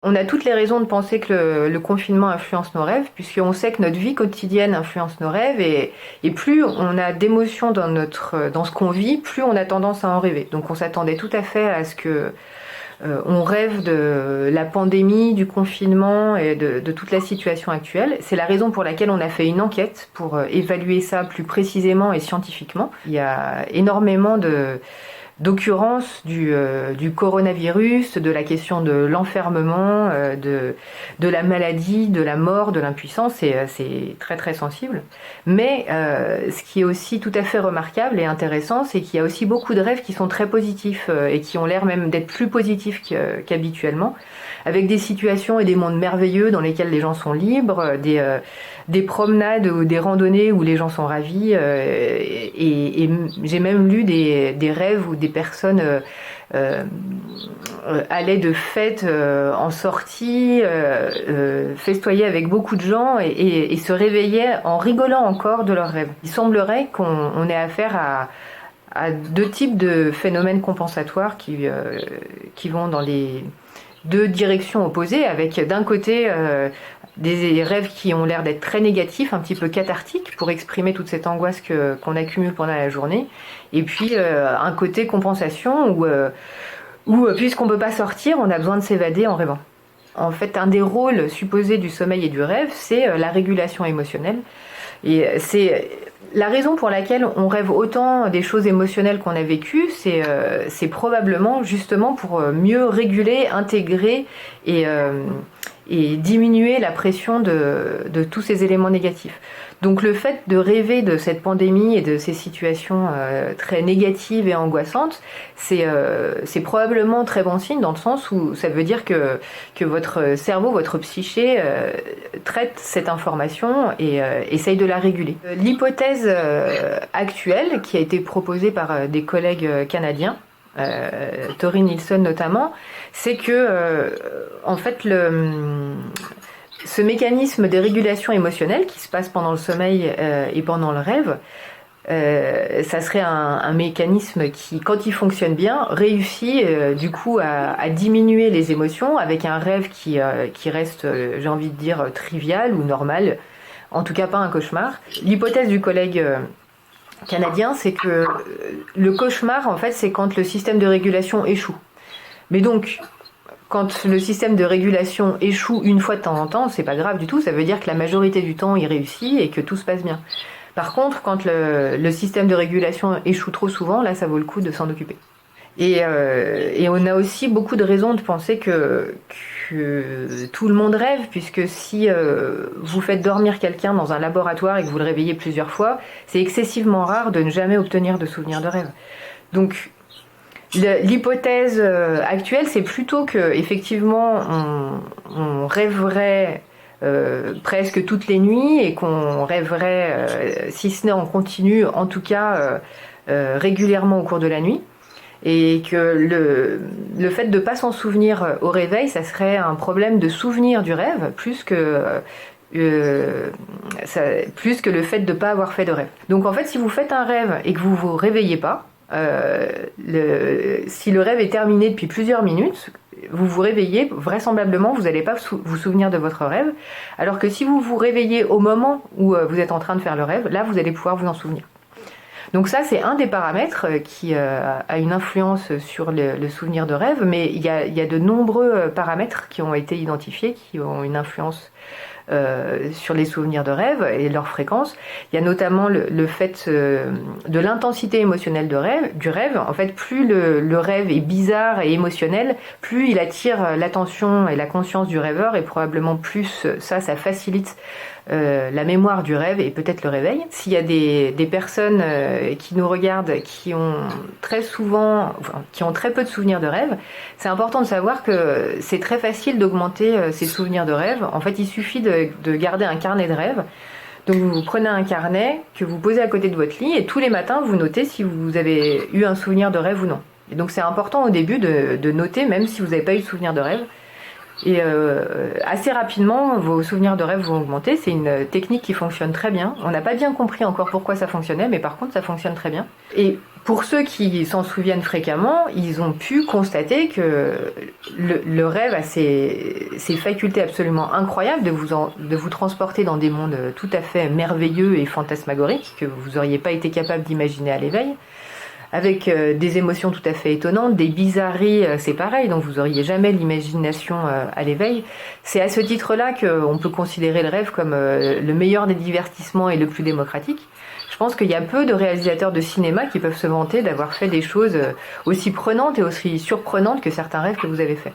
On a toutes les raisons de penser que le confinement influence nos rêves, puisqu'on sait que notre vie quotidienne influence nos rêves, et plus on a d'émotions dans ce qu'on vit, plus on a tendance à en rêver. Donc on s'attendait tout à fait à ce que on rêve de la pandémie, du confinement et de toute la situation actuelle. C'est la raison pour laquelle on a fait une enquête pour évaluer ça plus précisément et scientifiquement. Il y a énormément d'occurrence du coronavirus, de la question de l'enfermement, de la maladie, de la mort, de l'impuissance, c'est très très sensible. Mais ce qui est aussi tout à fait remarquable et intéressant, c'est qu'il y a aussi beaucoup de rêves qui sont très positifs et qui ont l'air même d'être plus positifs qu'habituellement, avec des situations et des mondes merveilleux dans lesquels les gens sont libres, des promenades ou des randonnées où les gens sont ravis, et j'ai même lu des rêves où des personnes allaient de fêtes en sortie, festoyaient avec beaucoup de gens et se réveillaient en rigolant encore de leurs rêves. Il semblerait qu'on ait affaire à deux types de phénomènes compensatoires qui vont dans les deux directions opposées, avec d'un côté des rêves qui ont l'air d'être très négatifs, un petit peu cathartiques, pour exprimer toute cette angoisse qu'on accumule pendant la journée, et puis un côté compensation où puisqu'on ne peut pas sortir, on a besoin de s'évader en rêvant. En fait, un des rôles supposés du sommeil et du rêve, c'est la régulation émotionnelle. Et c'est la raison pour laquelle on rêve autant des choses émotionnelles qu'on a vécues, c'est probablement justement pour mieux réguler, intégrer et diminuer la pression de tous ces éléments négatifs. Donc le fait de rêver de cette pandémie et de ces situations très négatives et angoissantes, c'est probablement très bon signe, dans le sens où ça veut dire que votre cerveau, votre psyché traite cette information et essaye de la réguler. L'hypothèse actuelle, qui a été proposée par des collègues canadiens, Tori Nilsson notamment, c'est que en fait ce mécanisme de régulation émotionnelle qui se passe pendant le sommeil et pendant le rêve, ça serait un mécanisme qui, quand il fonctionne bien, réussit du coup à diminuer les émotions avec un rêve qui reste, j'ai envie de dire, trivial ou normal, en tout cas pas un cauchemar. L'hypothèse du collègue canadien, c'est que le cauchemar, en fait, c'est quand le système de régulation échoue. Mais donc, quand le système de régulation échoue une fois de temps en temps, c'est pas grave du tout, ça veut dire que la majorité du temps il réussit et que tout se passe bien. Par contre, quand le système de régulation échoue trop souvent, là ça vaut le coup de s'en occuper. Et on a aussi beaucoup de raisons de penser que tout le monde rêve, puisque si vous faites dormir quelqu'un dans un laboratoire et que vous le réveillez plusieurs fois, c'est excessivement rare de ne jamais obtenir de souvenirs de rêve. Donc l'hypothèse actuelle, c'est plutôt que effectivement on rêverait presque toutes les nuits et qu'on rêverait, si ce n'est en continu, en tout cas régulièrement au cours de la nuit. Et que le fait de ne pas s'en souvenir au réveil, ça serait un problème de souvenir du rêve, plus que le fait de ne pas avoir fait de rêve. Donc en fait, si vous faites un rêve et que vous ne vous réveillez pas, si le rêve est terminé depuis plusieurs minutes, vous vous réveillez, vraisemblablement vous n'allez pas vous souvenir de votre rêve, alors que si vous vous réveillez au moment où vous êtes en train de faire le rêve, là vous allez pouvoir vous en souvenir. Donc ça, c'est un des paramètres qui a une influence sur le souvenir de rêve, mais il y a de nombreux paramètres qui ont été identifiés, qui ont une influence sur les souvenirs de rêve et leur fréquence. Il y a notamment le fait de l'intensité émotionnelle du rêve. En fait, plus le rêve est bizarre et émotionnel, plus il attire l'attention et la conscience du rêveur, et probablement plus ça facilite la mémoire du rêve et peut-être le réveil. S'il y a des personnes qui nous regardent qui ont très peu de souvenirs de rêve, c'est important de savoir que c'est très facile d'augmenter ces souvenirs de rêve. En fait, il suffit de garder un carnet de rêve. Donc vous prenez un carnet que vous posez à côté de votre lit et tous les matins vous notez si vous avez eu un souvenir de rêve ou non. Et donc c'est important au début de noter, même si vous n'avez pas eu de souvenir de rêve, Et assez rapidement, vos souvenirs de rêve vont augmenter. C'est une technique qui fonctionne très bien. On n'a pas bien compris encore pourquoi ça fonctionnait, mais par contre, ça fonctionne très bien. Et pour ceux qui s'en souviennent fréquemment, ils ont pu constater que le rêve a ces facultés absolument incroyables de vous transporter dans des mondes tout à fait merveilleux et fantasmagoriques que vous n'auriez pas été capable d'imaginer à l'éveil, avec des émotions tout à fait étonnantes, des bizarreries, c'est pareil, donc vous auriez jamais l'imagination à l'éveil. C'est à ce titre-là qu'on peut considérer le rêve comme le meilleur des divertissements et le plus démocratique. Je pense qu'il y a peu de réalisateurs de cinéma qui peuvent se vanter d'avoir fait des choses aussi prenantes et aussi surprenantes que certains rêves que vous avez faits.